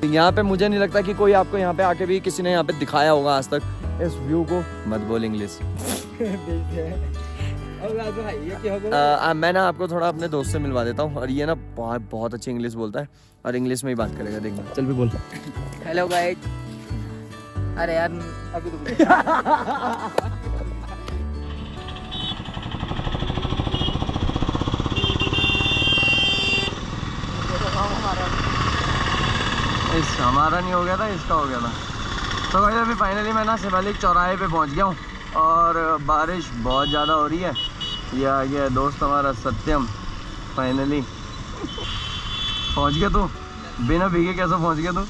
यहाँ पे मुझे नहीं लगता कि कोई आपको यहाँ पे आके भी किसी ने यहाँ पे दिखाया होगा आज तक इस व्यू को। मत बोल इंग्लिश। मैं ना आपको थोड़ा अपने दोस्त से मिलवा देता हूँ, और ये ना बहुत अच्छी इंग्लिश बोलता है और इंग्लिश में ही बात करेगा, देखना। चल भी बोल। Hello guys. अरे यार अभी तो हमारा नहीं हो गया था, इसका हो गया था। तो भाई अभी फाइनली मैं ना शिवालिक चौराहे पे पहुंच गया हूँ और बारिश बहुत ज़्यादा हो रही है। ये आ गया दोस्त हमारा सत्यम। फाइनली पहुंच गया तू। बिना भीगे कैसे पहुंच गया तू?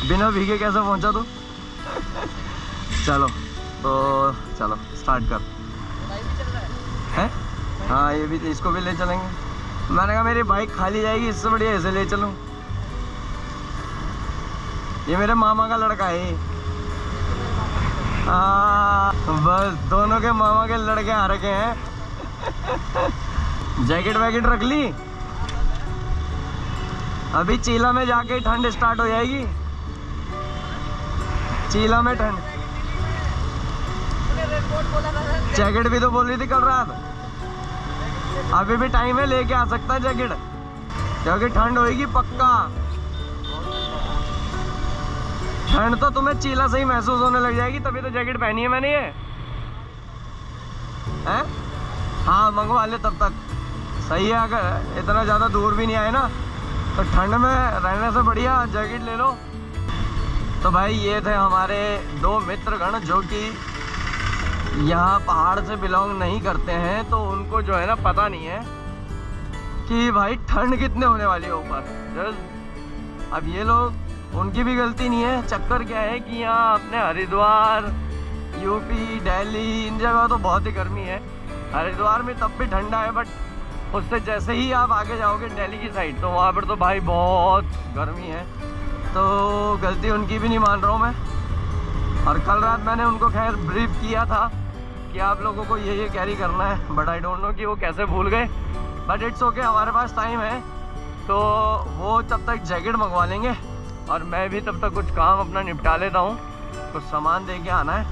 बिना भीगे कैसे पहुंचा तू? चलो तो चलो स्टार्ट कर। हैं? हाँ ये भी, इसको भी ले चलेंगे। मैंने कहा मेरी बाइक खाली जाएगी, इससे बढ़िया ऐसे ले चलूँ। ये मेरे मामा का लड़का है। हाँ बस दोनों के मामा के लड़के आ रखे हैं। जैकेट वैकेट रख ली? अभी चीला में जाके ठंड स्टार्ट हो जाएगी। चीला में ठंड। जैकेट भी तो बोल रही थी कल रात। अभी भी टाइम है, लेके आ सकता है जैकेट, क्योंकि ठंड होएगी पक्का। ठंड तो तुम्हें चीला से ही महसूस होने लग जाएगी, तभी तो जैकेट पहनी है मैंने ये। हैं? हाँ मंगवा ले तब तक। सही है, अगर इतना ज़्यादा दूर भी नहीं आए ना तो ठंड में रहने से बढ़िया जैकेट ले लो। तो भाई ये थे हमारे दो मित्रगण जो कि यहाँ पहाड़ से बिलोंग नहीं करते हैं, तो उनको जो है ना पता नहीं है कि भाई ठंड कितने होने वाली है ऊपर। अब ये लोग, उनकी भी गलती नहीं है। चक्कर क्या है कि यहाँ अपने हरिद्वार, यूपी, दिल्ली, इन जगह तो बहुत ही गर्मी है। हरिद्वार में तब भी ठंडा है, बट उससे जैसे ही आप आगे जाओगे दिल्ली की साइड, तो वहाँ पर तो भाई बहुत गर्मी है। तो गलती उनकी भी नहीं मान रहा हूँ मैं। और कल रात मैंने उनको खैर ब्रीफ किया था कि आप लोगों को ये कैरी करना है, बट आई डोंट नो कि वो कैसे भूल गए। बट इट्स ओके, हमारे पास टाइम है, तो वो तब तक जैकेट मंगवा लेंगे और मैं भी तब तक कुछ काम अपना निपटा लेता हूँ। कुछ सामान दे के आना है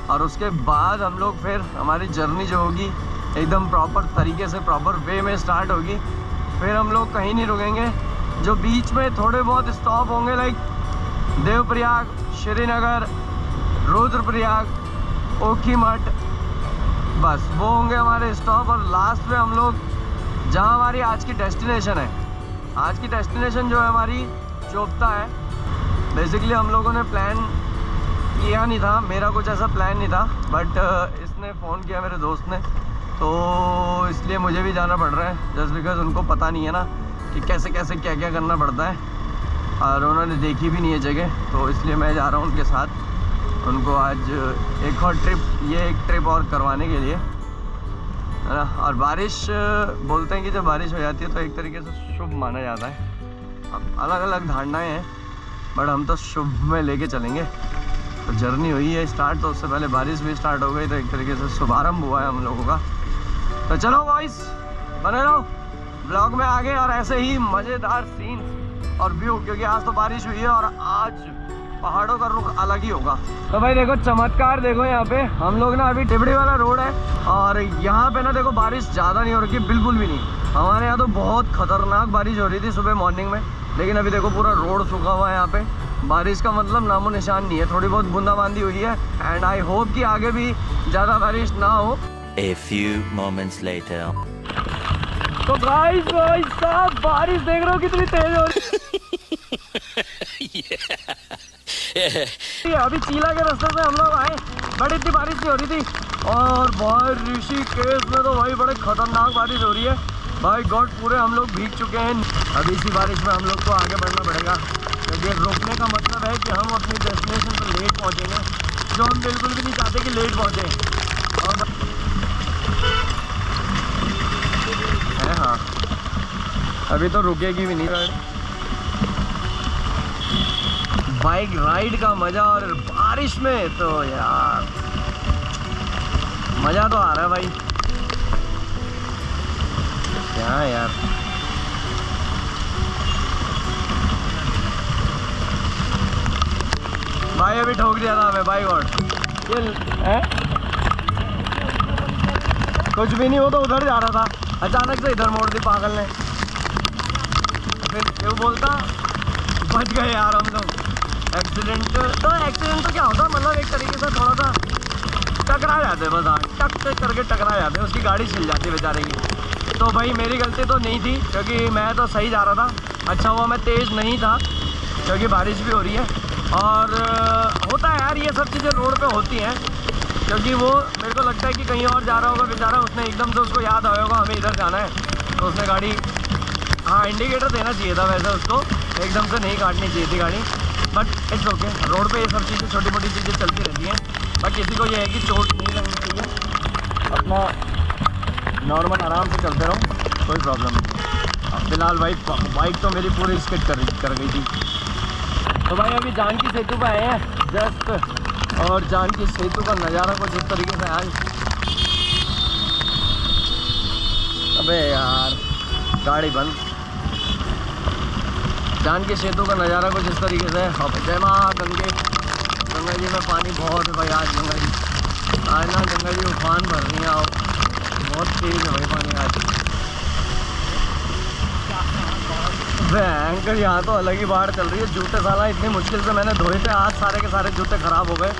और उसके बाद हम लोग फिर हमारी जर्नी जो होगी एकदम प्रॉपर तरीके से, प्रॉपर वे में स्टार्ट होगी। फिर हम लोग कहीं नहीं रुकेंगे। जो बीच में थोड़े बहुत स्टॉप होंगे लाइक देवप्रयाग, श्रीनगर, रुद्रप्रयाग, ओखीमठ, बस वो होंगे हमारे स्टॉप। और लास्ट में हम लोग जहाँ हमारी आज की डेस्टिनेशन है, आज की डेस्टिनेशन जो है हमारी चोपता है। बेसिकली हम लोगों ने प्लान किया नहीं था, मेरा कुछ ऐसा प्लान नहीं था, बट इसने फ़ोन किया मेरे दोस्त ने, तो इसलिए मुझे भी जाना पड़ रहा है। जस्ट बिकॉज उनको पता नहीं है ना कि कैसे कैसे क्या क्या करना पड़ता है, और उन्होंने देखी भी नहीं है जगह, तो इसलिए मैं जा रहा हूँ उनके साथ। उनको आज एक और ट्रिप, ये एक ट्रिप और करवाने के लिए, है ना। और बारिश, बोलते हैं कि जब बारिश हो जाती है तो एक तरीके से शुभ माना जाता है। अब अलग अलग धारणाएं हैं, बट हम तो शुभ में लेके चलेंगे। तो जर्नी हुई है स्टार्ट, तो उससे पहले बारिश भी स्टार्ट हो गई, तो एक तरीके से शुभारंभ हुआ है हम लोगों का। तो चलो बॉयस, बने रहो ब्लॉग में आगे, और ऐसे ही मज़ेदार सीन्स और व्यू, क्योंकि आज तो बारिश हुई है और आज पहाड़ों का रुख अलग ही होगा। तो भाई देखो चमत्कार, देखो यहाँ पे हम लोग ना, अभी टिबड़ी वाला रोड है और यहाँ पे ना देखो बारिश ज़्यादा नहीं हो रही, बिल्कुल भी नहीं। हमारे यहाँ तो बहुत खतरनाक बारिश हो रही थी सुबह मॉर्निंग में, लेकिन अभी देखो पूरा रोड सूखा हुआ है। यहाँ पे बारिश का मतलब नामो निशान नहीं है। थोड़ी बहुत बूंदाबांदी हुई है, एंड आई होप कि आगे भी ज़्यादा बारिश ना हो। A few moments later. तो गाइस भाई साहब, बारिश देख रहे हो कितनी तेज हो रही है। अभी चीला के रास्ते से हम लोग आए, बड़ी इतनी बारिश भी हो रही थी, और भाई ऋषिकेश में तो भाई बड़े खतरनाक बारिश हो रही है। भाई गॉड, पूरे हम लोग भीग चुके हैं। अभी इसी बारिश में हम लोग को आगे बढ़ना पड़ेगा, क्योंकि रुकने का मतलब है कि हम अपनी डेस्टिनेशन पर लेट पहुँचेंगे, जो हम बिल्कुल भी नहीं चाहते कि लेट पहुँचे। और हाँ, अभी तो रुकेगी भी नहीं गाड़ी। बाइक राइड का मजा और बारिश में तो यार मजा तो आ रहा है भाई। क्या यार, भाई अभी ठोक दिया था हमें, बाई गॉड। ये है कुछ भी नहीं, वो तो उधर जा रहा था, अचानक से इधर मोड़ दी पागल ने। फिर क्यों बोलता बच गए यार हम लोग। एक्सीडेंट तो क्या होता, मतलब एक तरीके से थोड़ा सा टकरा जाते, बस हाँ टक करके टकरा जाते, उसकी गाड़ी छिल जाती बेचारे की। तो भाई मेरी गलती तो नहीं थी, क्योंकि मैं तो सही जा रहा था। अच्छा हुआ मैं तेज़ नहीं था, क्योंकि बारिश भी हो रही है। और होता है यार, ये सब चीज़ें रोड पे होती हैं, क्योंकि वो मेरे को लगता है कि कहीं और जा रहा होगा बेचारा, उसने एकदम से उसको याद आया होगा हमें इधर जाना है, तो उसने गाड़ी, हाँ इंडिकेटर देना चाहिए था वैसे उसको, एकदम से नहीं काटनी चाहिए थी गाड़ी। बट इट्स ओके, रोड पे ये सब चीज़ें छोटी मोटी चीज़ें चलती रहती हैं। बट किसी को ये है कि चोट नहीं लगनी चाहिए, अपना नॉर्मल आराम से चलते रहो, कोई प्रॉब्लम नहीं। अब फिलहाल बाइक तो मेरी पूरी स्किड कर गई थी। तो भाई अभी जानकी सेतु पे आए हैं जस्ट, और जानकी सेतु का नज़ारा कुछ इस तरीके से आज, अबे यार गाड़ी बंद। जानकी सेतु का नज़ारा कुछ इस तरीके से। अब जय माँ गंगा जी में पानी बहुत है भाई आज, गंगा ना गंगा जी उफान भर रही हैं, और बहुत तेज़ है भाई पानी आज। भयंकर, यहाँ तो अलग ही बाढ़ चल रही है। जूते साला इतनी मुश्किल से मैंने धोए थे, आज सारे के सारे जूते ख़राब हो गए।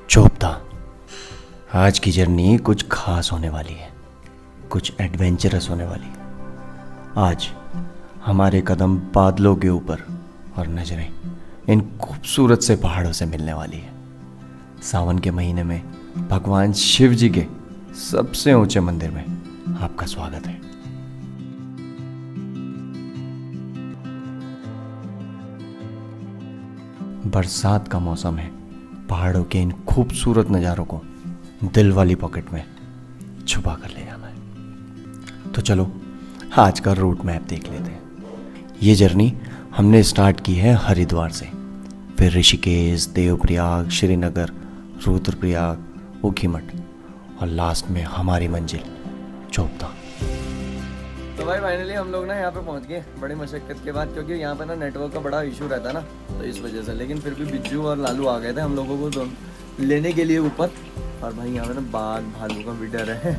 चोपता, आज की जर्नी कुछ खास होने वाली है, कुछ एडवेंचरस होने वाली है। आज हमारे कदम बादलों के ऊपर और नज़रें इन खूबसूरत से पहाड़ों से मिलने वाली है। सावन के महीने में भगवान शिव जी के सबसे ऊंचे मंदिर में आपका स्वागत है। बरसात का मौसम है, पहाड़ों के इन खूबसूरत नज़ारों को दिल वाली पॉकेट में छुपा कर ले जाना है। तो चलो आज का रूट मैप देख लेते हैं। ये जर्नी हमने स्टार्ट की है हरिद्वार से, फिर ऋषिकेश, देवप्रयाग, श्रीनगर, रुद्रप्रयाग, ऊखीमठ और लास्ट में हमारी मंजिल चोपता। तो भाई फाइनली हम लोग ना यहाँ पे पहुँच गए बड़ी मशक्क़त के बाद, क्योंकि यहाँ पे ना नेटवर्क का बड़ा इशू रहता है ना, तो इस वजह से। लेकिन फिर भी बिज्जू और लालू आ गए थे हम लोगों को लेने के लिए ऊपर। और भाई यहाँ पे ना बाघ भालू का भी डर है,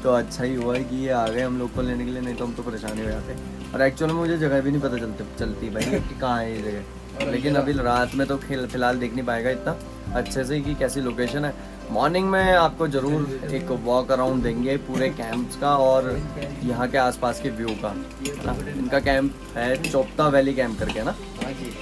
तो अच्छा ही हुआ है कि ये आ गए हम लोग को लेने के लिए, नहीं तो हम तो परेशानी हो जाते। और एक्चुअली में मुझे जगह भी नहीं पता चलती भाई कि कहाँ है ये जगह। लेकिन अभी रात में तो फिलहाल देख नहीं पाएगा इतना अच्छे से कि कैसी लोकेशन है। मॉर्निंग में आपको ज़रूर एक वॉक अराउंड देंगे पूरे कैंप्स का और यहाँ के आसपास के व्यू का, है ना। इनका कैंप है चोपता वैली कैंप करके ना,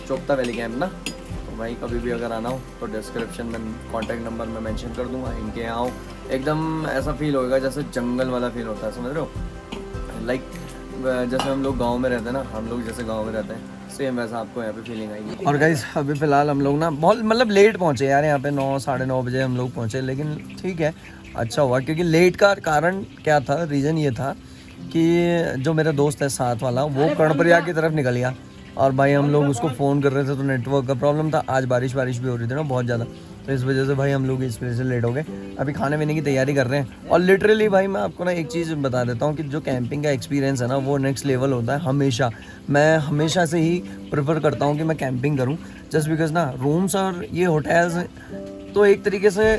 चोपता वैली कैंप ना। तो भाई कभी भी अगर आना हो तो डिस्क्रिप्शन में कॉन्टैक्ट नंबर मैं मेंशन कर दूँगा। इनके यहाँ आओ, एकदम ऐसा फील होएगा जैसे जंगल वाला फील होता है, समझ रहे हो। लाइक जैसे हम लोग गाँव में रहते हैं ना, हम लोग जैसे गाँव में रहते हैं सेम वैसा आपको यहाँ पे फीलिंग आएगी। और गाइस अभी फ़िलहाल हम लोग ना बहुत मतलब लेट पहुँचे यार, यहाँ पे 9 साढ़े 9 बजे हम लोग पहुँचे। लेकिन ठीक है, अच्छा हुआ, क्योंकि लेट का कारण क्या था, रीज़न ये था कि जो मेरा दोस्त है साथ वाला, वो कर्णप्रयाग की तरफ निकल गया। और भाई हम लोग उसको फ़ोन कर रहे थे तो नेटवर्क का प्रॉब्लम था। आज बारिश भी हो रही थी ना बहुत ज़्यादा, तो इस वजह से भाई हम लोग इस वजह से लेट हो गए। अभी खाने पीने की तैयारी कर रहे हैं। और लिटरली भाई मैं आपको ना एक चीज़ बता देता हूँ कि जो कैंपिंग का एक्सपीरियंस है ना, वो नेक्स्ट लेवल होता है हमेशा। मैं हमेशा से ही प्रेफर करता हूँ कि मैं कैंपिंग करूँ, जस्ट बिकॉज ना रूम्स और ये होटल्स तो एक तरीके से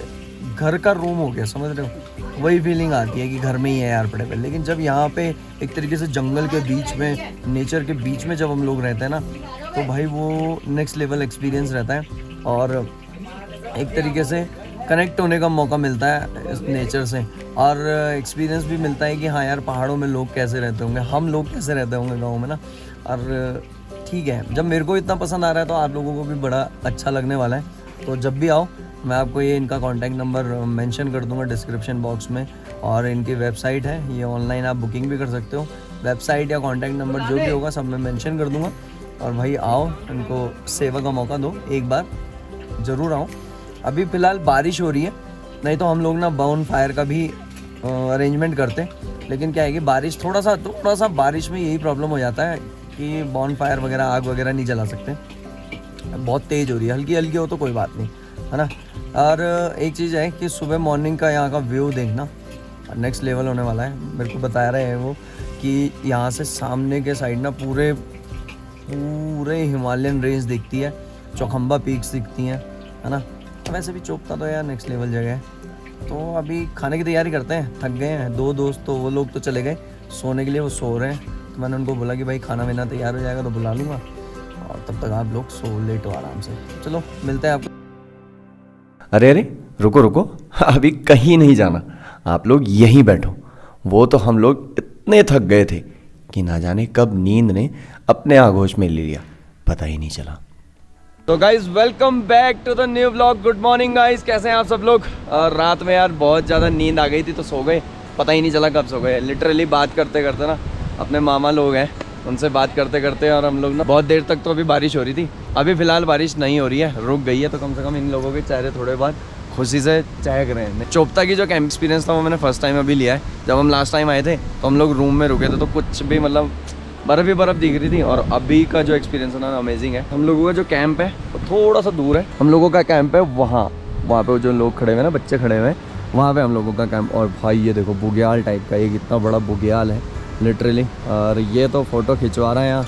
घर का रूम हो गया, समझ रहे हो। वही फीलिंग आती है कि घर में ही है यार पड़े पे। लेकिन जब यहाँ पे एक तरीके से जंगल के बीच में, नेचर के बीच में जब हम लोग रहते हैं ना, तो भाई वो नेक्स्ट लेवल एक्सपीरियंस रहता है। और एक तरीके से कनेक्ट होने का मौका मिलता है इस नेचर से, और एक्सपीरियंस भी मिलता है कि हाँ यार पहाड़ों में लोग कैसे रहते होंगे, हम लोग कैसे रहते होंगे गाँव में ना। और ठीक है, जब मेरे को इतना पसंद आ रहा है तो आप लोगों को भी बड़ा अच्छा लगने वाला है। तो जब भी आओ, मैं आपको ये इनका कॉन्टैक्ट नंबर मेंशन कर दूंगा डिस्क्रिप्शन बॉक्स में, और इनकी वेबसाइट है, ये ऑनलाइन आप बुकिंग भी कर सकते हो। वेबसाइट या कॉन्टैक्ट नंबर जो भी होगा सब मैं मेंशन कर दूंगा। और भाई आओ, इनको सेवा का मौका दो, एक बार ज़रूर आओ। अभी फ़िलहाल बारिश हो रही है, नहीं तो हम लोग ना बाउन फायर का भी अरेंजमेंट करते। लेकिन क्या है कि बारिश थोड़ा सा बारिश में यही प्रॉब्लम हो जाता है कि बॉन फायर वगैरह, आग वगैरह नहीं जला सकते, बहुत तेज़ हो रही है, हल्की हल्की हो तो कोई बात नहीं, है ना। और एक चीज़ है कि सुबह मॉर्निंग का यहाँ का व्यू देखना नेक्स्ट लेवल होने वाला है। मेरे को बता रहे हैं वो कि यहाँ से सामने के साइड ना पूरे हिमालयन रेंज दिखती है, चौखंबा पीक्स दिखती हैं, है ना। वैसे भी चोपता तो यार नेक्स्ट लेवल जगह है। तो अभी खाने की तैयारी करते हैं, थक गए हैं। 2 दोस्त तो वो लोग तो चले गए सोने के लिए, वो सो रहे हैं। तो मैंने उनको बोला कि भाई खाना वाना तैयार हो जाएगा तो बुला लूँगा, और तब तक आप लोग सो लेटो आराम से। चलो मिलते हैं आपको। अरे अरे रुको रुको, अभी कहीं नहीं जाना, आप लोग यहीं बैठो। वो तो हम लोग इतने थक गए थे कि ना जाने कब नींद ने अपने आगोश में ले लिया, पता ही नहीं चला। तो guys welcome back to the new vlog. Good morning guys, कैसे हैं आप सब लोग। रात में यार बहुत ज़्यादा नींद आ गई थी तो सो गए, पता ही नहीं चला कब सो गए। लिटरली बात करते करते ना, अपने मामा लोग हैं उनसे बात करते करते, और हम लोग ना बहुत देर तक, तो अभी बारिश हो रही थी, अभी फ़िलहाल बारिश नहीं हो रही है, रुक गई है। तो कम से कम इन लोगों के चेहरे थोड़े बहुत खुशी से चहक रहे हैं। चोपता की जो कैंप एक्सपीरियंस था वो मैंने फर्स्ट टाइम अभी लिया है। जब हम लास्ट टाइम आए थे तो हम लोग रूम में रुके थे, तो कुछ भी मतलब बर्फ़ ही बर्फ़ दिख रही थी। और अभी का जो एक्सपीरियंस है ना अमेजिंग है। हम लोगों का जो कैंप है वो थोड़ा सा दूर है, हम लोगों का कैंप है वहाँ पे जो लोग खड़े हुए हैं ना, बच्चे खड़े हुए हैं, वहाँ पे हम लोगों का कैंप। और भाई ये देखो बुग्याल टाइप का, एक इतना बड़ा बुग्याल है लिटरली। और ये तो फ़ोटो खिंचवा रहा है यहाँ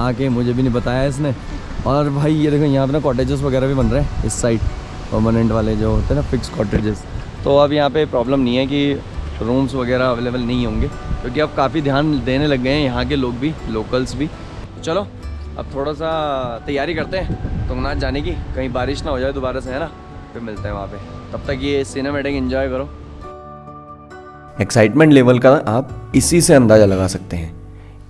आके, मुझे भी नहीं बताया इसने। और भाई ये देखो यहाँ पे ना कॉटेजेस वगैरह भी बन रहे हैं इस साइड, परमानेंट वाले जो होते हैं ना, फिक्स कॉटेजेस। तो अब यहाँ पे प्रॉब्लम नहीं है कि रूम्स वगैरह अवेलेबल नहीं होंगे, क्योंकि अब काफ़ी ध्यान देने लग गए हैं यहाँ के लोग भी, लोकल्स भी। चलो अब थोड़ा सा तैयारी करते हैं तुंगनाथ जाने की, कहीं बारिश ना हो जाए दोबारा से, है ना। फिर मिलते हैं वहाँ पे, तब तक ये सिनेमैटिक एंजॉय करो। एक्साइटमेंट लेवल का आप इसी से अंदाज़ा लगा सकते हैं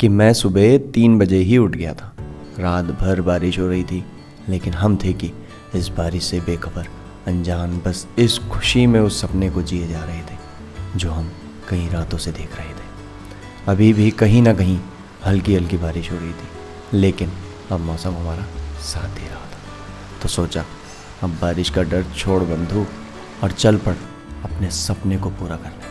कि मैं सुबह 3 बजे ही उठ गया था। रात भर बारिश हो रही थी, लेकिन हम थे कि इस बारिश से बेखबर, अनजान, बस इस खुशी में उस सपने को जिए जा रहे थे जो हम कई रातों से देख रहे थे। अभी भी कहीं ना कहीं हल्की हल्की बारिश हो रही थी, लेकिन अब मौसम हमारा साथ दे रहा था। तो सोचा अब बारिश का डर छोड़ बंधु और चल पड़ अपने सपने को पूरा करने।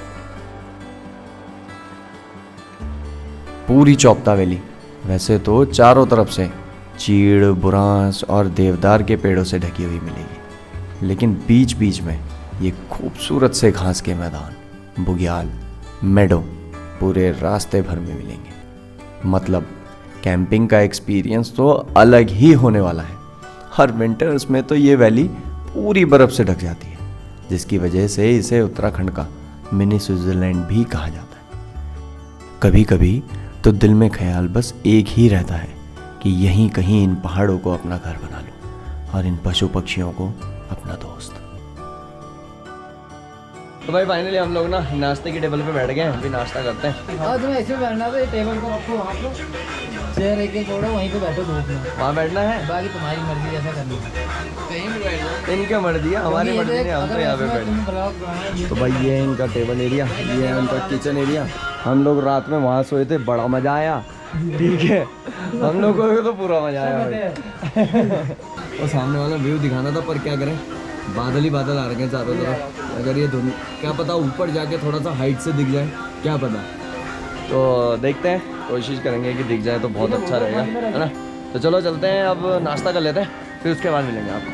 पूरी चौपता वैली वैसे तो चारों तरफ से चीड़, बुरांस और देवदार के पेड़ों से ढकी हुई मिलेगी, लेकिन बीच बीच में ये खूबसूरत से घास के मैदान, बुग्याल, मेडो पूरे रास्ते भर में मिलेंगे। मतलब कैंपिंग का एक्सपीरियंस तो अलग ही होने वाला है। हर विंटर्स में तो ये वैली पूरी बर्फ़ से ढक जाती है, जिसकी वजह से इसे उत्तराखंड का मिनी स्विट्ज़रलैंड भी कहा जाता है। कभी कभी तो दिल में ख्याल बस एक ही रहता है कि यहीं कहीं इन पहाड़ों को अपना घर बना लूं और इन पशु पक्षियों को अपना दोस्त। तो भाई फाइनली हम लोग ना नाश्ते की टेबल पे बैठ गए हैं, अभी नाश्ता करते हैं। और तुम्हें ऐसे बैठना तो टेबल को रखो वहाँ पे, चेयर एक एक छोड़ो, वहीं पे बैठो धूप में। वहाँ बैठना है, बाकी तुम्हारी मर्जी जैसा करनी है, कहीं भी बैठो। इनकी मर्जी है, हमारी मर्जी नहीं, हम तो यहाँ पे बैठे। तो भाई ये है इनका टेबल एरिया, ये है उनका किचन एरिया। हम लोग रात में वहाँ सोए थे, बड़ा मज़ा आया, ठीक है, हम लोगों को तो पूरा मज़ा आया भाई। और सामने वाला व्यू दिखाना था, पर क्या करें, बादल ही बादल आ रहे हैं चारों तरफ। अगर ये धुंध, क्या पता ऊपर जाके थोड़ा सा हाइट से दिख जाए, क्या पता। तो देखते हैं, कोशिश करेंगे कि दिख जाए तो बहुत अच्छा रहेगा, है ना। तो चलो चलते हैं, अब नाश्ता कर लेते हैं, फिर उसके बाद मिलेंगे आपको।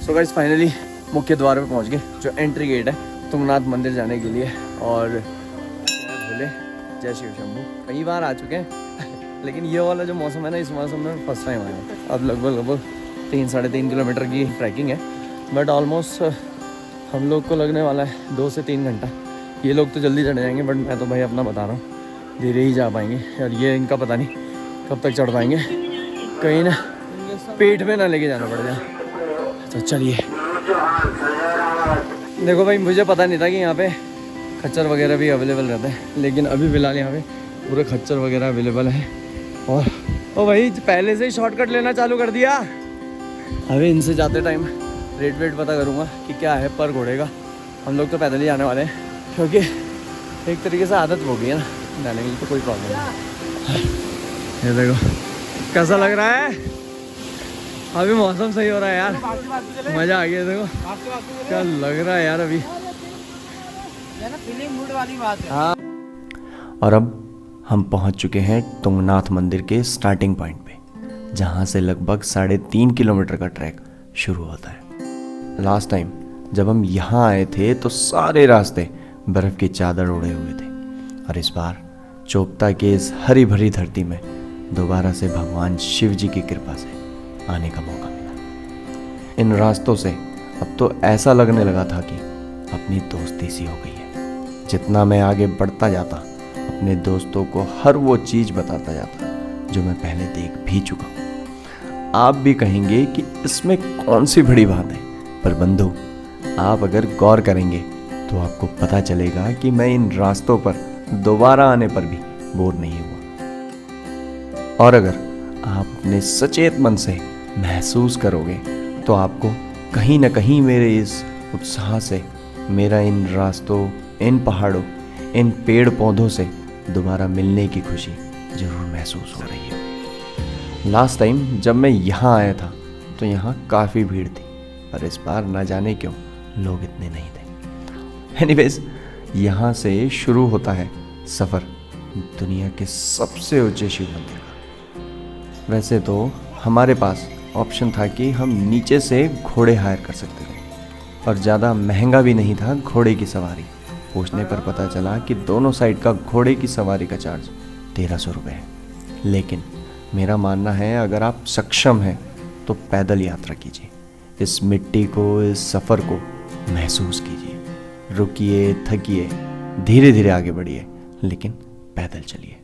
सो गाइस फाइनली मुख्य द्वार पे पहुंच गए, जो एंट्री गेट है तुंगनाथ मंदिर जाने के लिए। और बोले जय शिव शंभू, कई बार आ चुके हैं लेकिन ये वाला जो मौसम है ना, इस मौसम में फर्स्ट टाइम आया। अब लगभग 3-3.5 किलोमीटर की ट्रैकिंग है, बट ऑलमोस्ट हम लोग को लगने वाला है 2 से 3 घंटा। ये लोग तो जल्दी चढ़ जाएंगे, बट मैं तो भाई अपना बता रहा हूँ, धीरे ही जा पाएंगे। और ये इनका पता नहीं कब तक चढ़ पाएंगे, कहीं ना पेट में ना लेके जाना पड़ जाए। तो चलिए, देखो भाई मुझे पता नहीं था कि यहाँ पे खच्चर वगैरह भी अवेलेबल रहते हैं, लेकिन अभी फ़िलहाल यहाँ पे पूरे खच्चर वगैरह अवेलेबल है। और ओ भाई पहले से ही शॉर्टकट लेना चालू कर दिया। अभी इनसे जाते टाइम रेट पता करूँगा कि क्या है पर घोड़े का। हम लोग तो पैदल ही जाने वाले हैं, क्योंकि एक तरीके से आदत हो गई है ना जाने की, तो कोई प्रॉब्लम नहीं। ये देखो कैसा लग रहा है, अभी मौसम सही हो रहा है यार, मज़ा आ गया। देखो क्या लग रहा है यार अभी, फीलिंग मूड वाली बात है। हाँ। और अब हम पहुंच चुके हैं तुंगनाथ मंदिर के स्टार्टिंग पॉइंट पे, जहां से लगभग 3.5 किलोमीटर का ट्रैक शुरू होता है। लास्ट टाइम जब हम यहाँ आए थे तो सारे रास्ते बर्फ़ की चादर ओढ़े हुए थे, और इस बार चोपता के इस हरी भरी धरती में दोबारा से भगवान शिव जी की कृपा से आने का मौका मिला। इन रास्तों से अब तो ऐसा लगने लगा था कि अपनी दोस्ती सी हो गई है। जितना मैं आगे बढ़ता जाता, अपने दोस्तों को हर वो चीज़ बताता जाता जो मैं पहले देख भी चुका हूँ। आप भी कहेंगे कि इसमें कौन सी बड़ी बात है, पर बंधु आप अगर गौर करेंगे तो आपको पता चलेगा कि मैं इन रास्तों पर दोबारा आने पर भी बोर नहीं हुआ। और अगर आप अपने सचेत मन से महसूस करोगे तो आपको कहीं ना कहीं मेरे इस उत्साह से, मेरा इन रास्तों, इन पहाड़ों, इन पेड़ पौधों से दोबारा मिलने की खुशी जरूर महसूस हो रही है। लास्ट टाइम जब मैं यहाँ आया था तो यहाँ काफ़ी भीड़ थी, पर इस बार ना जाने क्यों लोग इतने नहीं थे। एनीवेज, यहाँ से शुरू होता है सफ़र दुनिया के सबसे ऊंचे शिव मंदिर का। वैसे तो हमारे पास ऑप्शन था कि हम नीचे से घोड़े हायर कर सकते थे, और ज़्यादा महंगा भी नहीं था घोड़े की सवारी। पूछने पर पता चला कि दोनों साइड का घोड़े की सवारी का चार्ज 1300 रुपये है। लेकिन मेरा मानना है अगर आप सक्षम हैं तो पैदल यात्रा कीजिए, इस मिट्टी को, इस सफ़र को महसूस कीजिए। रुकिए, थकिए, धीरे धीरे आगे बढ़िए, लेकिन पैदल चलिए।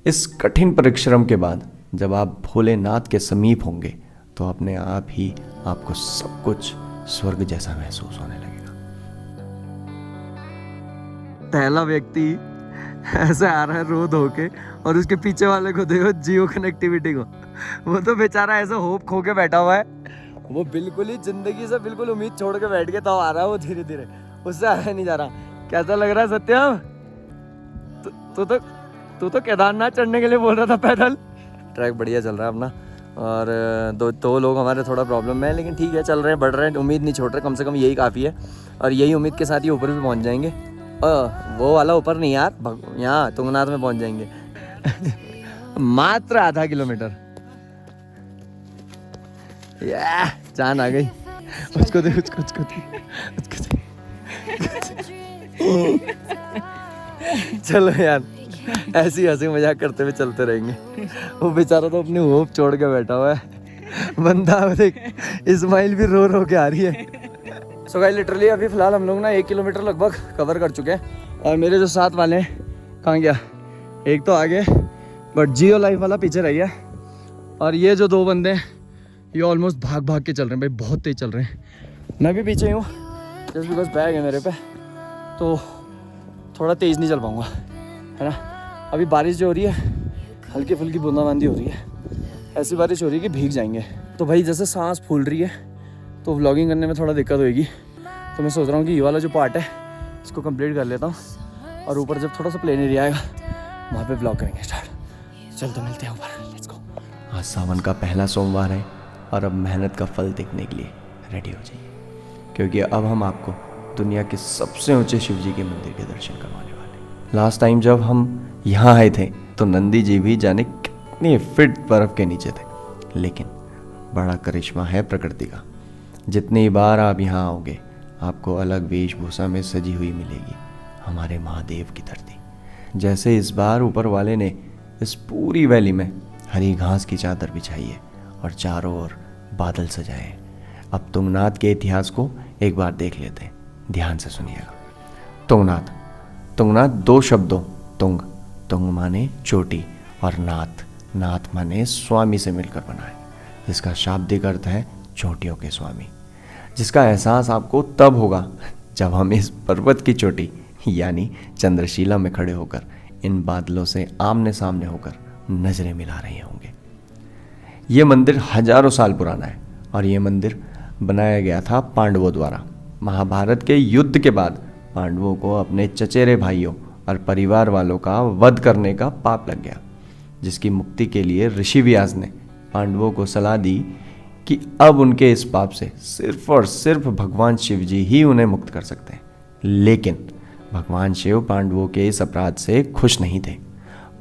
इस कठिन परिश्रम के बाद जब आप भोलेनाथ के समीप होंगे तो अपने आप ही आपको सब कुछ स्वर्ग जैसा महसूस होने लगेगा। पहला व्यक्ति ऐसे आ रहा है रोड होके, और उसके पीछे वाले को देखो जियो कनेक्टिविटी को, वो तो बेचारा ऐसे होप खो के बैठा हुआ है। वो बिल्कुल ही जिंदगी से बिल्कुल उम्मीद छोड़ के बैठ के तब आ रहा है वो, धीरे धीरे उससे आया नहीं जा रहा। कैसा लग रहा है सत्यम? तू तो केदारनाथ चढ़ने के लिए बोल रहा था पैदल। ट्रैक बढ़िया चल रहा है अपना, और दो लोग हमारे थोड़ा प्रॉब्लम में है, लेकिन ठीक है, चल रहे हैं, बढ़ रहे हैं, उम्मीद नहीं छोड़ रहे, कम से कम यही काफ़ी है। और यही उम्मीद के साथ ही ऊपर भी पहुंच जाएंगे। वो वाला ऊपर नहीं यार, यहाँ तुंगनाथ में पहुंच जाएंगे। मात्र आधा किलोमीटर। जान आ गई। उसको दे। चलो यार, ऐसी हंसी मजाक करते हुए चलते रहेंगे। वो बेचारा तो अपनी होप छोड़ के बैठा हुआ है। बंदा देख, इस्माइल भी रो के आ रही है। सो गाइस, लिटरली अभी फिलहाल हम लोग ना 1 किलोमीटर लगभग कवर कर चुके हैं, और मेरे जो साथ वाले हैं कहाँ गया? एक तो आगे, बट जियो लाइफ वाला पीछे रह गया। और ये जो 2 बंदे हैं ये ऑलमोस्ट भाग के चल रहे हैं भाई, बहुत तेज चल रहे हैं। मैं भी पीछे हूँ, जस्ट बिकॉज बैग है मेरे पे, तो थोड़ा तेज़ नहीं चल पाऊँगा, है ना। अभी बारिश जो हो रही है, हल्की फुल्की बूंदाबांदी हो रही है, ऐसी बारिश हो रही है कि भीग जाएंगे। तो भाई जैसे सांस फूल रही है तो व्लॉगिंग करने में थोड़ा दिक्कत होगी, तो मैं सोच रहा हूँ कि ये वाला जो पार्ट है इसको कंप्लीट कर लेता हूँ, और ऊपर जब थोड़ा सा प्लेन एरिया आएगा वहाँ पे व्लॉग करेंगे स्टार्ट। चल तो मिलते हैं ऊपर, लेट्स गो। आज सावन का पहला सोमवार है, और अब मेहनत का फल देखने के लिए रेडी हो जाइए, क्योंकि अब हम आपको दुनिया के सबसे ऊंचे शिव जी के मंदिर के दर्शन करवाने वाले हैं। लास्ट टाइम जब हम यहाँ आए थे तो नंदी जी भी जाने कितनी फिट बर्फ़ के नीचे थे, लेकिन बड़ा करिश्मा है प्रकृति का। जितनी बार आप यहाँ आओगे आपको अलग वेशभूषा में सजी हुई मिलेगी हमारे महादेव की धरती। जैसे इस बार ऊपर वाले ने इस पूरी वैली में हरी घास की चादर बिछाई है और चारों ओर बादल सजाए हैं। अब तुंगनाथ के इतिहास को एक बार देख लेते हैं, ध्यान से सुनिएगा। तुंगनाथ 2 शब्दों तुंग माने चोटी, और नाथ माने स्वामी से मिलकर बना है, जिसका शाब्दिक अर्थ है चोटियों के स्वामी। जिसका एहसास आपको तब होगा जब हम इस पर्वत की चोटी यानी चंद्रशिला में खड़े होकर इन बादलों से आमने सामने होकर नजरें मिला रहे होंगे। ये मंदिर हजारों साल पुराना है, और ये मंदिर बनाया गया था पांडवों द्वारा। महाभारत के युद्ध के बाद पांडवों को अपने चचेरे भाइयों और परिवार वालों का वध करने का पाप लग गया, जिसकी मुक्ति के लिए ऋषि व्यास ने पांडवों को सलाह दी कि अब उनके इस पाप से सिर्फ और सिर्फ भगवान शिव जी ही उन्हें मुक्त कर सकते हैं। लेकिन भगवान शिव पांडवों के इस अपराध से खुश नहीं थे,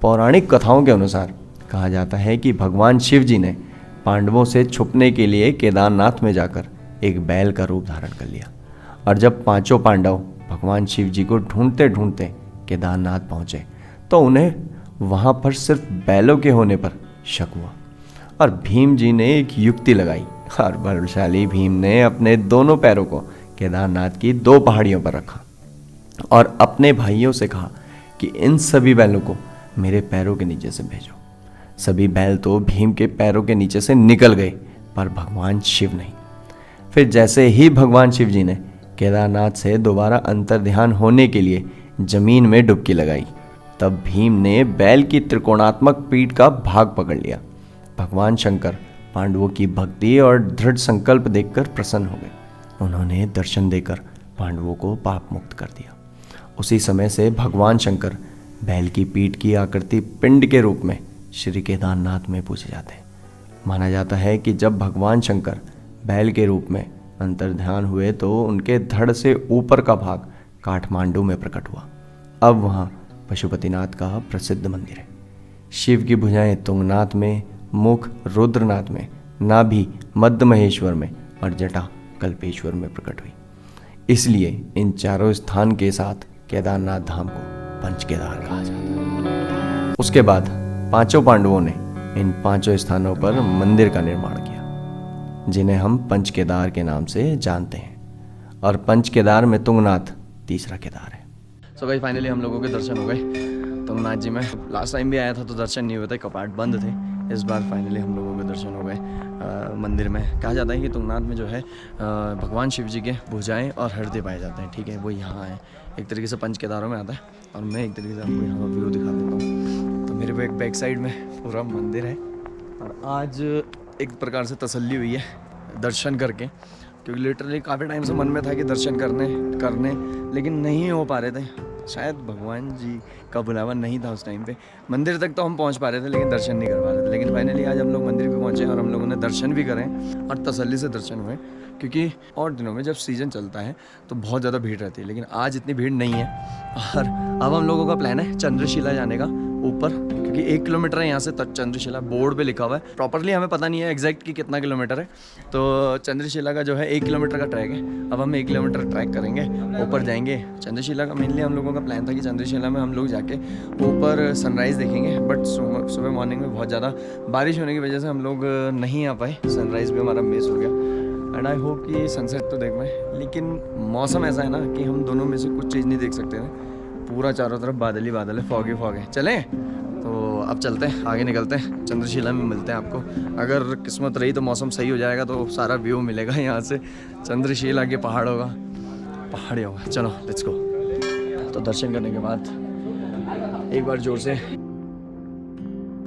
पौराणिक कथाओं के अनुसार कहा जाता है कि भगवान शिव जी ने पांडवों से छुपने के लिए केदारनाथ में जाकर एक बैल का रूप धारण कर लिया, और जब पांचों पांडव भगवान शिव जी को ढूंढते ढूंढते केदारनाथ पहुँचे तो उन्हें वहाँ पर सिर्फ बैलों के होने पर शक हुआ, और भीम जी ने एक युक्ति लगाई और बलशाली भीम ने अपने दोनों पैरों को केदारनाथ की 2 पहाड़ियों पर रखा और अपने भाइयों से कहा कि इन सभी बैलों को मेरे पैरों के नीचे से भेजो। सभी बैल तो भीम के पैरों के नीचे से निकल गए, पर भगवान शिव नहीं। फिर जैसे ही भगवान शिव जी ने केदारनाथ से दोबारा अंतर्ध्यान होने के लिए जमीन में डुबकी लगाई, तब भीम ने बैल की त्रिकोणात्मक पीठ का भाग पकड़ लिया। भगवान शंकर पांडवों की भक्ति और दृढ़ संकल्प देखकर प्रसन्न हो गए। उन्होंने दर्शन देकर पांडवों को पाप मुक्त कर दिया। उसी समय से भगवान शंकर बैल की पीठ की आकृति पिंड के रूप में श्री केदारनाथ में पूजे जाते हैं। माना जाता है कि जब भगवान शंकर बैल के रूप में अंतर्ध्यान हुए तो उनके धड़ से ऊपर का भाग काठमांडू में प्रकट हुआ। अब वहाँ पशुपतिनाथ का प्रसिद्ध मंदिर है। शिव की भुजाएं तुंगनाथ में, मुख रुद्रनाथ में, नाभि मध्य महेश्वर में और जटा कल्पेश्वर में प्रकट हुई। इसलिए इन चारों स्थान के साथ केदारनाथ धाम को पंच केदार कहा जाता है। उसके बाद पांचों पांडवों ने इन 5 स्थानों पर मंदिर का निर्माण किया, जिन्हें हम पंच केदार के नाम से जानते हैं, और पंच केदार में तुंगनाथ तीसरा केदार है। सो गाइस, फाइनली हम लोगों के दर्शन हो गए तुंगनाथ जी में। लास्ट टाइम भी आया था तो दर्शन नहीं हुए थे, कपाट बंद थे। इस बार फाइनली हम लोगों के दर्शन हो गए मंदिर में। कहा जाता है कि तुंगनाथ में जो है भगवान शिव जी के भुजाएं और हृदय पाए जाते हैं। ठीक है, वो यहाँ है, एक तरीके से पंच केदारों में आता है। और मैं एक तरीके से आपको यहाँ व्यू दिखा देता हूँ। तो मेरे को एक बैक साइड में पूरा मंदिर है, और आज एक प्रकार से तसल्ली हुई है दर्शन करके, क्योंकि लिटरली काफ़ी टाइम से मन में था कि दर्शन करने लेकिन नहीं हो पा रहे थे। शायद भगवान जी का बुलावा नहीं था उस टाइम पे। मंदिर तक तो हम पहुंच पा रहे थे लेकिन दर्शन नहीं कर पा रहे थे। लेकिन फाइनली आज हम लोग मंदिर भी पहुंचे और हम लोगों ने दर्शन भी करें और तसल्ली से दर्शन हुए, क्योंकि और दिनों में जब सीज़न चलता है तो बहुत ज़्यादा भीड़ रहती है, लेकिन आज इतनी भीड़ नहीं है। और अब हम लोगों का प्लान है चंद्रशिला जाने का ऊपर, क्योंकि 1 किलोमीटर है यहाँ से तक चंद्रशिला, बोर्ड पे लिखा हुआ है। प्रॉपरली हमें पता नहीं है एग्जैक्ट कि कितना किलोमीटर है। तो चंद्रशिला का जो है 1 किलोमीटर का ट्रैक है। अब हम 1 किलोमीटर ट्रैक करेंगे, ऊपर जाएंगे। चंद्रशिला का मेनली हम लोगों का प्लान था कि चंद्रशिला में हम लोग जाके ऊपर सनराइज़ देखेंगे, बट सुबह मॉर्निंग में बहुत ज़्यादा बारिश होने की वजह से हम लोग नहीं आ पाए। सनराइज़ भी हमारा मिस हो गया। एंड आई होप कि सनसेट तो देख पाए, लेकिन मौसम ऐसा है ना कि हम दोनों में से कुछ चीज़ नहीं देख सकते हैं। पूरा चारों तरफ बादल ही बादल है, फॉग ही फॉग है। चलें तो अब चलते हैं, आगे निकलते हैं, चंद्रशिला में मिलते हैं आपको। अगर किस्मत रही तो मौसम सही हो जाएगा तो सारा व्यू मिलेगा यहाँ से चंद्रशिला के पहाड़ों का। पहाड़ी होगा। चलो लेट्स गो। तो दर्शन करने के बाद एक बार जोर से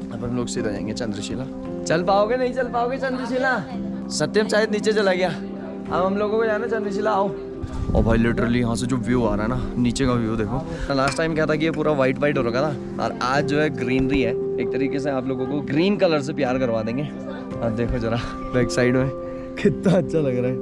अब हम लोग सीधा जाएंगे चंद्रशिला। चल पाओगे नहीं चल पाओगे चंद्रशिला? सत्यम शायद नीचे चला गया। अब हम लोगों को जाना चंद्रशिला, आओ। और भाई लिटरली यहाँ से जो व्यू आ रहा है ना, नीचे का व्यू देखो। लास्ट टाइम क्या था कि ये पूरा वाइट हो रखा था, और आज जो है ग्रीनरी है। एक तरीके से आप लोगों को ग्रीन कलर से प्यार करवा देंगे। अब देखो जरा बैक साइड में कितना अच्छा लग रहा है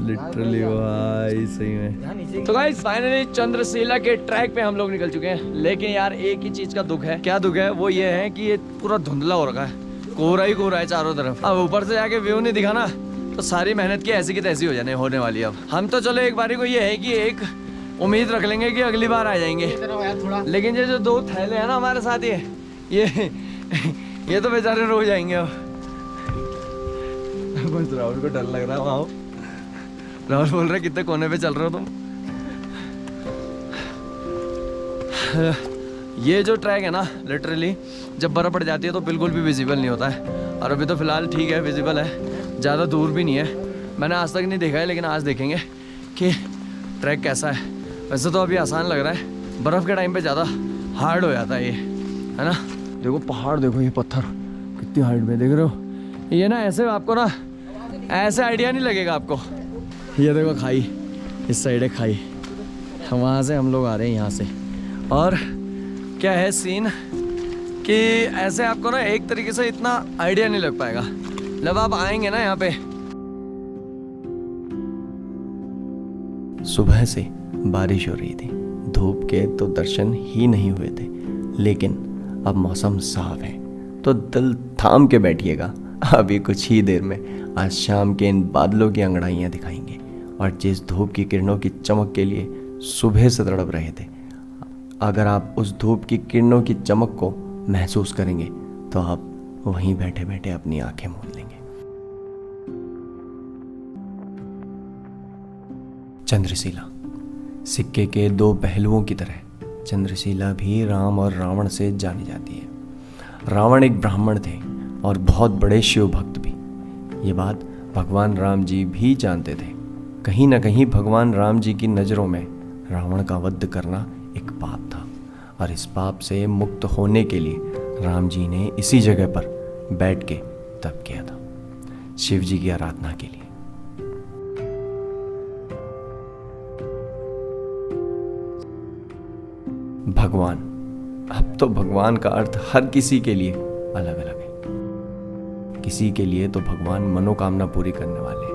लिटरली भाई, सही में। तो गाइस फाइनली चंद्रशिला के ट्रैक पे हम लोग निकल चुके हैं, लेकिन यार एक ही चीज का दुख है। क्या दुख है? वो ये है कि ये पूरा धुंधला हो रखा है, कोहरा ही कोहरा है चारों तरफ। अब ऊपर से जाके व्यू नहीं दिखाना तो सारी मेहनत की ऐसी की तैसी होने वाली है। अब हम तो चलो एक बारी को ये है कि एक उम्मीद रख लेंगे कि अगली बार आ जाएंगे, लेकिन ये जो 2 थैले हैं ना हमारे साथ, ये तो बेचारे रो जाएंगे। अब बस राहुल को डर लग रहा है। वहाँ राहुल बोल रहा है कितने कोने पे चल रहे हो तुम। ये जो ट्रैक है ना, लिटरली जब बर्फ़ पड़ जाती है तो बिल्कुल भी विजिबल नहीं होता है। और अभी तो फिलहाल ठीक है, विजिबल है, ज़्यादा दूर भी नहीं है। मैंने आज तक नहीं देखा है, लेकिन आज देखेंगे कि ट्रैक कैसा है। वैसे तो अभी आसान लग रहा है, बर्फ़ के टाइम पे ज़्यादा हार्ड हो जाता है ये, है ना। देखो पहाड़, देखो ये पत्थर कितनी हाइट में, देख रहे हो। ये ना ऐसे आपको ना ऐसे आइडिया नहीं लगेगा आपको। ये देखो खाई, इस साइड है खाई, वहाँ से हम लोग आ रहे हैं यहाँ से। और क्या है सीन कि ऐसे आपको ना एक तरीके से इतना आइडिया नहीं लग पाएगा जब आप आएंगे ना यहाँ पे। सुबह से बारिश हो रही थी, धूप के तो दर्शन ही नहीं हुए थे, लेकिन अब मौसम साफ है, तो दिल थाम के बैठिएगा। अभी कुछ ही देर में आज शाम के इन बादलों की अंगड़ाइयाँ दिखाएंगे, और जिस धूप की किरणों की चमक के लिए सुबह से तड़प रहे थे, अगर आप उस धूप की किरणों की चमक को महसूस करेंगे तो आप वहीं बैठे बैठे अपनी आंखें मूंद लेंगे। चंद्रशिला सिक्के के दो पहलुओं की तरह चंद्रशिला भी राम और रावण से जानी जाती है। रावण एक ब्राह्मण थे और बहुत बड़े शिव भक्त भी। ये बात भगवान राम जी भी जानते थे। कहीं ना कहीं भगवान राम जी की नज़रों में रावण का वध करना एक पाप था, और इस पाप से मुक्त होने के लिए राम जी ने इसी जगह पर बैठ के तप किया था, शिव जी की आराधना के लिए। भगवान, अब तो भगवान का अर्थ हर किसी के लिए अलग अलग है। किसी के लिए तो भगवान मनोकामना पूरी करने वाले,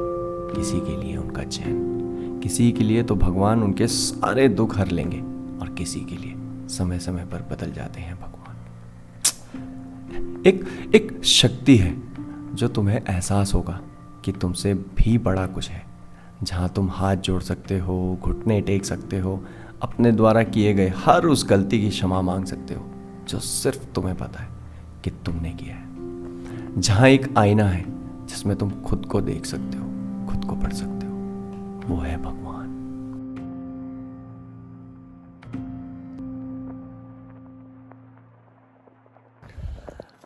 किसी के लिए उनका चैन, किसी के लिए तो भगवान उनके सारे दुख हर लेंगे, और किसी के लिए समय समय पर बदल जाते हैं भगवान। एक शक्ति है जो तुम्हें एहसास होगा कि तुमसे भी बड़ा कुछ है, जहां तुम हाथ जोड़ सकते हो, घुटने टेक सकते हो, अपने द्वारा किए गए हर उस गलती की क्षमा मांग सकते हो जो सिर्फ तुम्हें पता है कि तुमने किया है। जहां एक आईना है जिसमें तुम खुद को देख सकते हो, खुद को पढ़ सकते हो, वो है भगवान।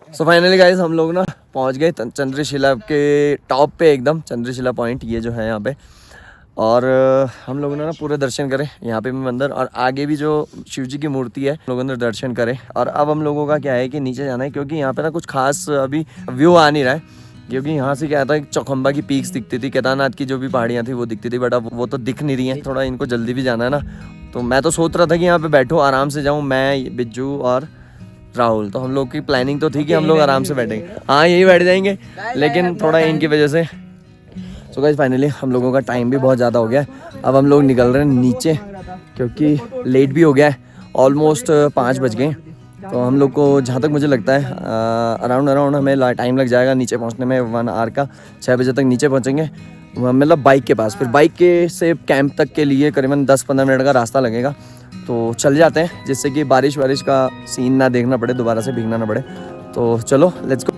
सो फाइनली गाइस हम लोग ना पहुंच गए चंद्रशिला के टॉप पे, एकदम चंद्रशिला पॉइंट ये जो है यहाँ पे। और हम लोगों ने ना पूरे दर्शन करे, यहाँ पे भी मंदिर और आगे भी जो शिव जी की मूर्ति है, हम लोगों ने दर्शन करे। और अब हम लोगों का क्या है कि नीचे जाना है, क्योंकि यहाँ पे ना कुछ खास अभी व्यू आ नहीं रहा है, क्योंकि यहाँ से क्या था, एक चौखंबा की पीक्स दिखती थी, केदारनाथ की जो भी पहाड़ियाँ थी वो दिखती थी, बट अब वो तो दिख नहीं रही हैं। थोड़ा इनको जल्दी भी जाना है ना, तो मैं तो सोच रहा था कि यहाँ पे बैठो आराम से जाऊँ, मैं, बिज्जू और राहुल। तो हम लोग की प्लानिंग तो थी कि हम लोग आराम से बैठेंगे, हाँ यही बैठ जाएंगे, लेकिन थोड़ा इनकी वजह से। सो गाइस फाइनली हम लोगों का टाइम भी बहुत ज़्यादा हो गया है। अब हम लोग निकल रहे हैं नीचे, क्योंकि लेट भी हो गया है, ऑलमोस्ट 5 बज गए। तो हम लोग को जहाँ तक मुझे लगता है अराउंड हमें टाइम लग जाएगा नीचे पहुँचने में, 1 आवर का। 6 बजे तक नीचे पहुँचेंगे, मतलब बाइक के पास। फिर बाइक के से कैंप तक के लिए करीबन 10-15 मिनट का रास्ता लगेगा, तो चल जाते हैं, जिससे कि बारिश वारिश का सीन ना देखना पड़े, दोबारा से भीगना ना पड़े। तो चलो लेट्स गो।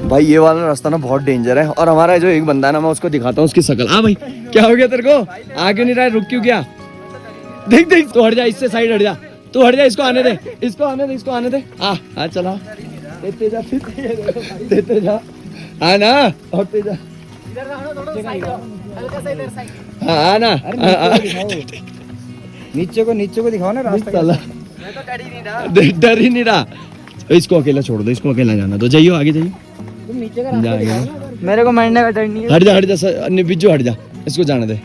भाई ये वाला रास्ता ना बहुत डेंजर है, और हमारा जो एक बंदा है ना, मैं उसको दिखाता हूँ उसकी शक्ल। हाँ भाई क्या हो गया तेरे को, आ क्यों नहीं रहा है, रुक क्यों गया? देख देख, तो हट जा, इससे साइड हट जा, तू हट जा, इसको आने दे, इसको आने दे, इसको आने दे। आ चला, देते जा, देते जा, हाँ ना, होते जा, हाँ ना, नीचे को दिखाओ ना रास्ता। डर ही नहीं रहा, इसको अकेला छोड़ दो, इसको अकेला जाना दो, जाइयो आगे जाइए, तुम नीचे का रास्ता दिखाओ ना, मेरे को मरने का डर नहीं है। हट जा बिज्जू, हट जा, इसको जाने दे।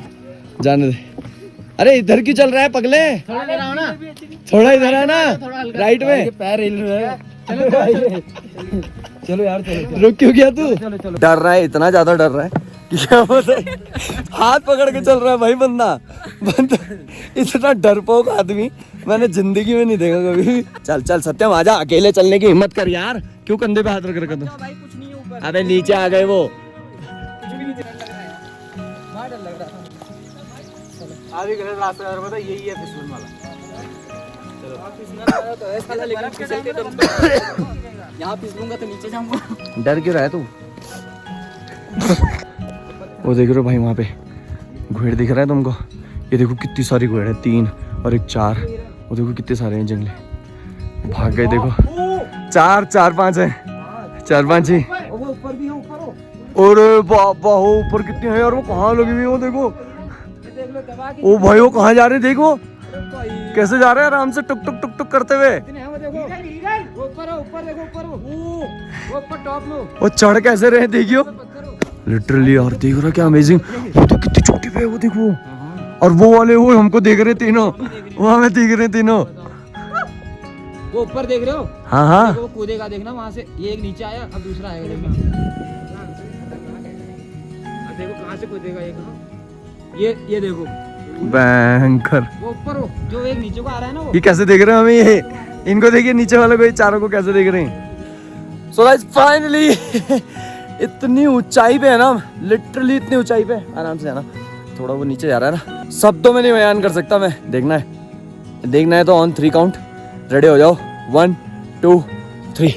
अरे इधर क्यों चल रहा है पगले, थोड़ा इधर है ना, राइट में पैर हिल रहा है। चलो यार, चलो रुक क्यों गया तू? डर रहा है, इतना ज्यादा डर रहा है कि क्या हाथ पकड़ के चल रहा है भाई बंदा। इतना डरपोक आदमी मैंने जिंदगी में नहीं देखा कभी भी। चल सत्यम आजा, अकेले चलने की हिम्मत कर यार, क्यों कंधे पे हाथ रख रखा था? अबे नीचे आ गए वो। आगे गलत रास्ता है, पता यही है फिसलन वाला। यहाँ फिसलूंगा तो नीचे जाऊंगा। डर क्यों रहा है तू? वो देख रहे हो भाई, वहाँ पे घोड़े दिख रहा है तुमको? ये देखो कितनी सारी घोड़े, 3 और एक 4। वो देखो कितने सारे हैं जंगली, भाग गए। देखो 4-5 है, 4-5 ही। ऊपर भी है, ऊपर और बाबा हो ऊपर कितने हैं यार, वो कहाँ लगी हुई है वो देखो। ओ भाई वो कहाँ जा रहे हैं, देखो कैसे जा रहे हैं, आराम से टुक टुक टुक टुक करते हुए। वो चढ़ कैसे रहे देखियो, लिटरली यार देख रहा क्या अमेजिंग। वो तो कितनी छोटी पे है वो, देखो और वो वाले वो हमको देख रहे तीनों, वो हमें देख रहे तीनों। वो ऊपर देख रहे हो? हाँ हाँ देखो वो कूदेगा, देखना वहां से। ये एक नीचे आया, अब दूसरा आएगा, देखना। देखो कहां से कूदेगा ये देखो भयंकर। वो ऊपर हो, जो एक नीचे को आ रहा है ना वो। ये कैसे देख रहे हैं हमें, ये इनको देखिए नीचे वाले को, ये चारों को कैसे देख रहे हैं। सो गाइस फाइनली इतनी ऊंचाई पे है ना, लिटरली इतनी ऊंचाई पे। आराम से आना, थोड़ा वो नीचे जा रहा है ना, शब्दों में नहीं बयान कर सकता मैं। देखना है तो ऑन 3 काउंट, रेडी हो जाओ, 1 2 3।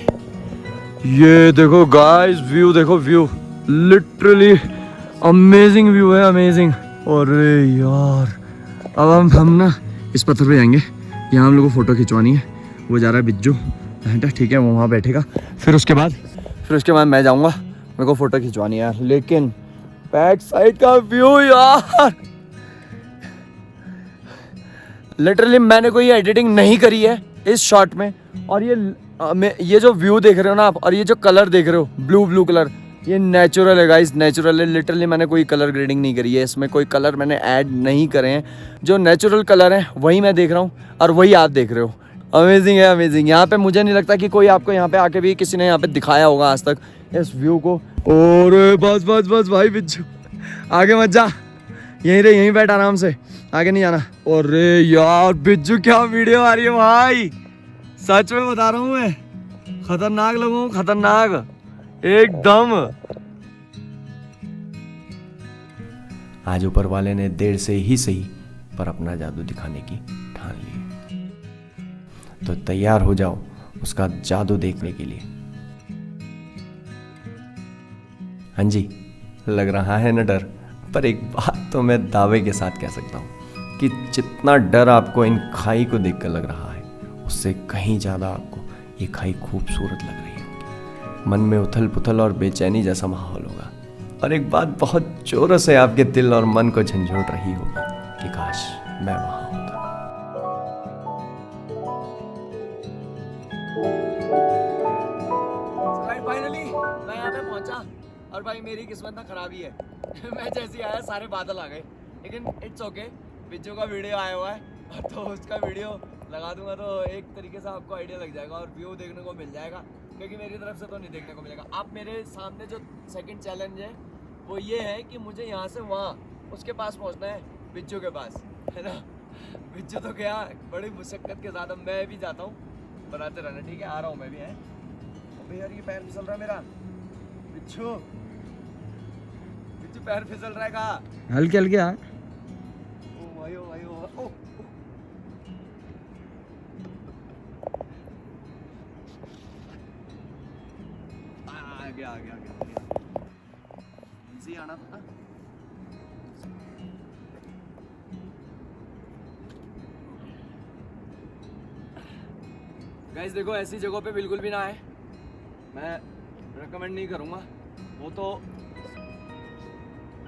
ये देखो गाइस, व्यू देखो, व्यू लिटरली अमेजिंग व्यू है, अमेजिंग। अरे यार अब हम ना इस पत्थर पे जाएंगे, यहाँ हम लोग को फोटो खिंचवानी है। वो जा रहा है बिज्जू, ठीक है, वो वहाँ बैठेगा। फिर उसके बाद मैं जाऊँगा, मेरे को फोटो खिंचवानी है यार। लेकिन बैक साइड का व्यू यार, लिटरली मैंने कोई एडिटिंग नहीं करी है इस शॉट में। और ये जो व्यू देख रहे हो ना आप, और ये जो कलर देख रहे हो, ब्लू कलर, ये नेचुरल है गाइस, नेचुरल है। लिटरली मैंने कोई कलर ग्रेडिंग नहीं करी है इसमें, कोई कलर मैंने ऐड नहीं करे हैं। जो नेचुरल कलर है वही मैं देख रहा हूँ और वही आप देख रहे हो। अमेजिंग है, अमेजिंग। यहाँ पे मुझे नहीं लगता कि कोई आपको यहाँ पे आके भी किसी ने यहाँ पे दिखाया होगा आज तक इस व्यू को। और बस भाई बिच्छू आगे मत जा, यहीं बैठ आराम से, आगे नहीं जाना। अरे यार बिज्जू क्या वीडियो आ रही है भाई, सच में बता रहा हूँ मैं, खतरनाक लोगों, खतरनाक एकदम। आज ऊपर वाले ने देर से ही सही पर अपना जादू दिखाने की ठान ली, तो तैयार हो जाओ उसका जादू देखने के लिए। हाँ जी, लग रहा है ना डर, पर एक बात तो मैं दावे के साथ कह सकता हूँ कि जितना डर आपको इन खाई को देखकर लग रहा है, उससे कहीं ज़्यादा आपको ये खाई खूबसूरत लग रही होगी। मन में उथल पुथल और बेचैनी जैसा माहौल होगा, और एक बात बहुत जोरों से आपके दिल और मन को झंझोड़ रही होगी कि काश मैं वहाँ होता। फाइनली मैं यहाँ पे पहुँचा, और भाई मेरी किस्मत ना खराबी है मैं जैसे ही आया सारे बादल आ गए, लेकिन इट्स ओके। बिज्जू का वीडियो आया हुआ है तो उसका वीडियो लगा दूंगा, तो एक तरीके से आपको आइडिया लग जाएगा और व्यू देखने को मिल जाएगा, क्योंकि मेरी तरफ से तो नहीं देखने को मिलेगा। आप मेरे सामने जो सेकंड चैलेंज है वो ये है कि मुझे यहाँ से वहाँ उसके पास पहुँचना है, बिज्जू के पास, है ना। बिज्जू तो क्या बड़ी मुशक्कत के साथ, मैं भी जाता हूँ, बनाते रहना, ठीक है, आ रहा हूँ मैं भी। है अबे यार ये पैर फिसल रहा है मेरा, बिज्जू पैर फिसल रहा है, कहाँ हल्के हल्के आ। ओ भाई ओ भाई ओ, आ गया इजी आना था ना। गाइस देखो, ऐसी जगहों पे बिल्कुल भी ना आए, मैं रेकमेंड नहीं करूँगा। वो तो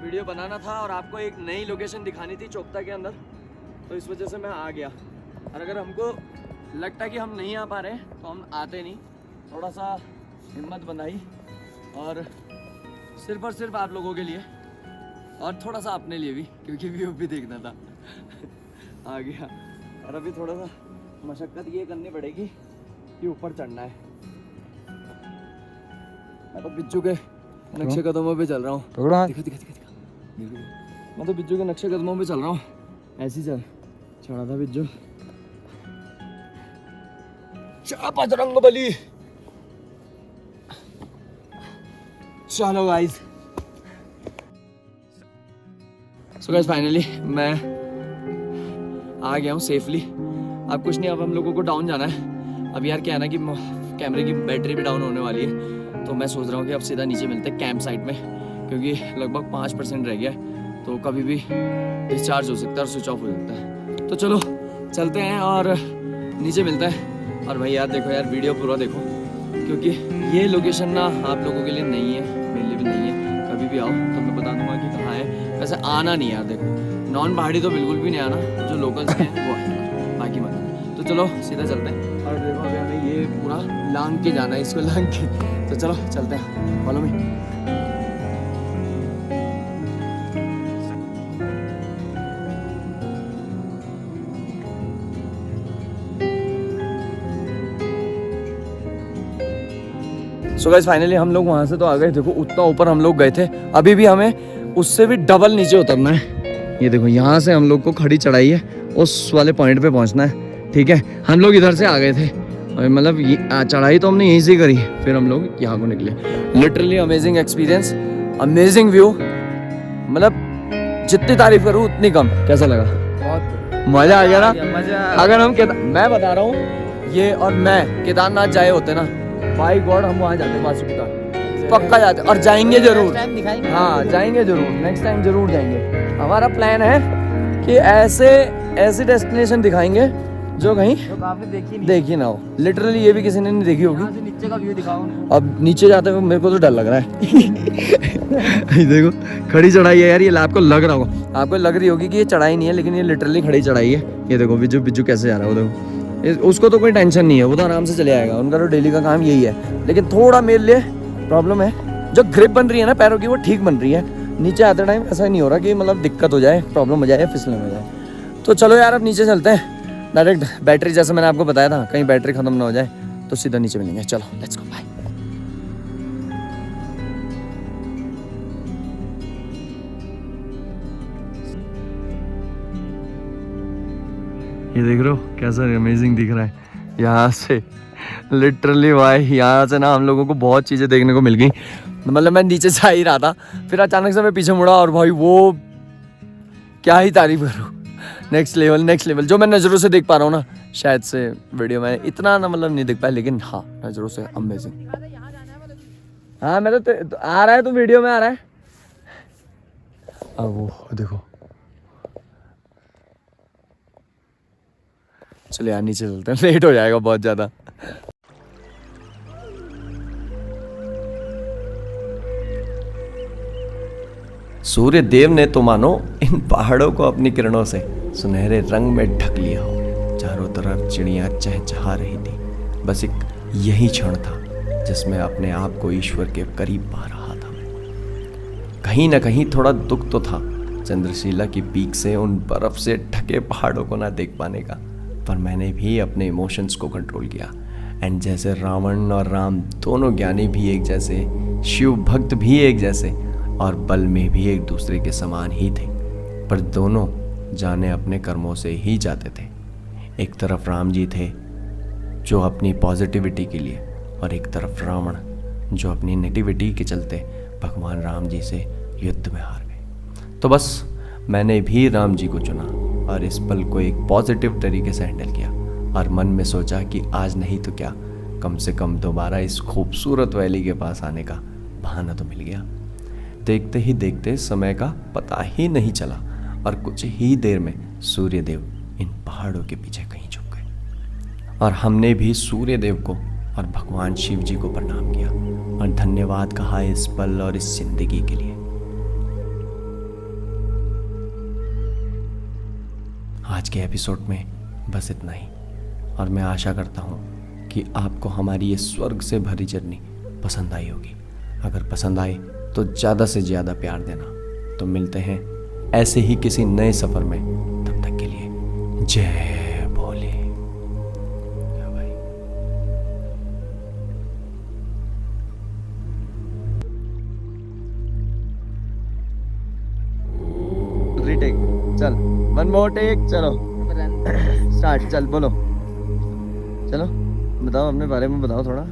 वीडियो बनाना था और आपको एक नई लोकेशन दिखानी थी चोपता के अंदर, तो इस वजह से मैं आ गया। और अगर हमको लगता कि हम नहीं आ पा रहे तो हम आते नहीं। थोड़ा सा हिम्मत बनाई, और सिर्फ आप लोगों के लिए और थोड़ा सा अपने लिए भी, क्योंकि व्यू भी देखना था आ गया। और अभी थोड़ा सा मशक्क़त ये करनी पड़ेगी कि ऊपर चढ़ना है। मैं तो बिज्जू के नक्शे कदमों पे चल रहा हूँ। दिखा मैं तो बिज्जू के नक्शे कदमों पे चल रहा हूँ। ऐसे ही चढ़ा था बिज्जू। बजरंगबली। चलो गाइस, सो गाइस फाइनली मैं आ गया हूँ सेफली। अब कुछ नहीं, अब हम लोगों को डाउन जाना है। अब यार क्या है ना कि कैमरे की बैटरी भी डाउन होने वाली है, तो मैं सोच रहा हूँ कि अब सीधा नीचे मिलते हैं कैंप साइट में, क्योंकि लगभग 5% रह गया है, तो कभी भी डिस्चार्ज हो सकता है और स्विच ऑफ हो सकता है। तो चलो चलते हैं और नीचे मिलता है। और भाई यार देखो यार, वीडियो पूरा देखो, क्योंकि ये लोकेशन ना आप लोगों के लिए नहीं है, मेरे लिए भी नहीं है। कभी भी आओ तो मैं बता दूंगा कि कहाँ है। वैसे आना नहीं यार, देखो नॉन पहाड़ी तो बिल्कुल भी नहीं आना, जो लोकल्स हैं वो आए, बाकी मत। तो चलो सीधा चलते हैं। और देखो अभी हमें ये पूरा लांग के जाना है, इसको लांग के। तो चलो चलते हैं, follow me. So guys finally हम लोग वहाँ से तो आ गए। देखो उतना ऊपर हम लोग गए थे, अभी भी हमें उससे भी डबल नीचे उतरना है। ये देखो यहाँ से हम लोग को खड़ी चढ़ाई है, उस वाले पॉइंट पे पहुँचना है। ठीक है, हम लोग इधर से आ गए थे, मतलब चढ़ाई तो हमने यहीं से करी है, फिर हम लोग यहाँ को निकले। Literally amazing experience, amazing view, मतलब जितनी तारीफ करूँ उतनी कम। कैसा लगा? बहुत मजा आ गया ना? मजा। अगर हम मैं बता रहा हूँ, ये और मैं केदारनाथ जाए होते ना, बाई गॉड हम वहाँ जाते वासुकी, पक्का जाते और जाएंगे जरूर। हाँ जाएंगे जरूर, नेक्स्ट टाइम जरूर जाएंगे। हमारा प्लान है कि ऐसे डेस्टिनेशन दिखाएंगे जो कहीं देखी ना हो। लिटरली ये भी किसी ने नहीं देखी होगी। नीचे का व्यू दिखाओ। अब नीचे जाते हुए मेरे को तो डर लग रहा है। देखो खड़ी चढ़ाई है यार, ये आपको लग रहा होगा, आपको लग रही होगी कि ये चढ़ाई नहीं है, लेकिन ये लिटरली खड़ी चढ़ाई है। ये देखो बिज्जू कैसे जा रहा है, वो देखो। उसको तो कोई टेंशन नहीं है, वो तो आराम से चले आएगा, उनका तो डेली का काम यही है। लेकिन थोड़ा मेरे लिए प्रॉब्लम है, जो ग्रिप बन रही है ना पैरों की, वो ठीक बन रही है। नीचे आते टाइम ऐसा नहीं हो रहा कि मतलब दिक्कत हो जाए, प्रॉब्लम हो जाए, फिसलन हो जाए। तो चलो यार अब नीचे चलते हैं डायरेक्ट। बैटरी जैसे मैंने आपको बताया था, कहीं बैटरी खत्म ना हो जाए तो सीधा नीचे मिलेंगे। चलो लेट्स गो, बाय। ये देख रहे हो कैसा अमेजिंग दिख रहा है यहाँ से। लिटरली भाई यहाँ से ना हम लोगों को बहुत चीज़ें देखने को मिल गई। मतलब मैं नीचे जा ही रहा था, फिर अचानक से मैं पीछे मुड़ा और भाई वो क्या ही तारीफ करूँ, नेक्स्ट लेवल जो मैं नज़रों से देख पा रहा हूँ ना, शायद से वीडियो में इतना ना मतलब नहीं देख पाया, लेकिन हाँ नज़रों से अमेजिंग। हाँ मैं तो आ रहा है, तो वीडियो में आ रहा है। अब वो देखो, चलो यार नीचे चलते हैं, लेट हो जाएगा बहुत ज़्यादा। सूर्य देव ने तो मानो इन पहाड़ों को अपनी किरणों से सुनहरे रंग में ढक लिया हो। चारों तरफ चिड़ियां चहचहा रही थी। बस एक यही क्षण था जिसमें अपने आप को ईश्वर के करीब पा रहा था मैं। कहीं ना कहीं थोड़ा दुख तो था चंद्रशिला की पीक से उन बर्फ से ढके पहाड़ों को ना देख पाने का, पर मैंने भी अपने इमोशंस को कंट्रोल किया। एंड जैसे रावण और राम दोनों ज्ञानी भी एक जैसे, शिव भक्त भी एक जैसे, और बल में भी एक दूसरे के समान ही थे, पर दोनों जाने अपने कर्मों से ही जाते थे। एक तरफ राम जी थे जो अपनी पॉजिटिविटी के लिए, और एक तरफ रावण जो अपनी नेगेटिविटी के चलते भगवान राम जी से युद्ध में हार गए। तो बस मैंने भी राम जी को चुना और इस पल को एक पॉजिटिव तरीके से हैंडल किया, और मन में सोचा कि आज नहीं तो क्या, कम से कम दोबारा इस खूबसूरत वैली के पास आने का बहाना तो मिल गया। देखते ही देखते समय का पता ही नहीं चला और कुछ ही देर में सूर्य देव इन पहाड़ों के पीछे कहीं छुप गए। और हमने भी सूर्य देव को और भगवान शिव जी को प्रणाम किया और धन्यवाद कहा इस पल और इस जिंदगी के लिए। आज के एपिसोड में बस इतना ही, और मैं आशा करता हूँ कि आपको हमारी ये स्वर्ग से भरी जर्नी पसंद आई होगी। अगर पसंद आए तो ज़्यादा से ज़्यादा प्यार देना। तो मिलते हैं ऐसे ही किसी नए सफ़र में, तब तक के लिए जय भोले। भाई रीटेक, चल वन मोर टेक, चलो स्टार्ट, चल बोलो, चलो बताओ अपने बारे में बताओ थोड़ा।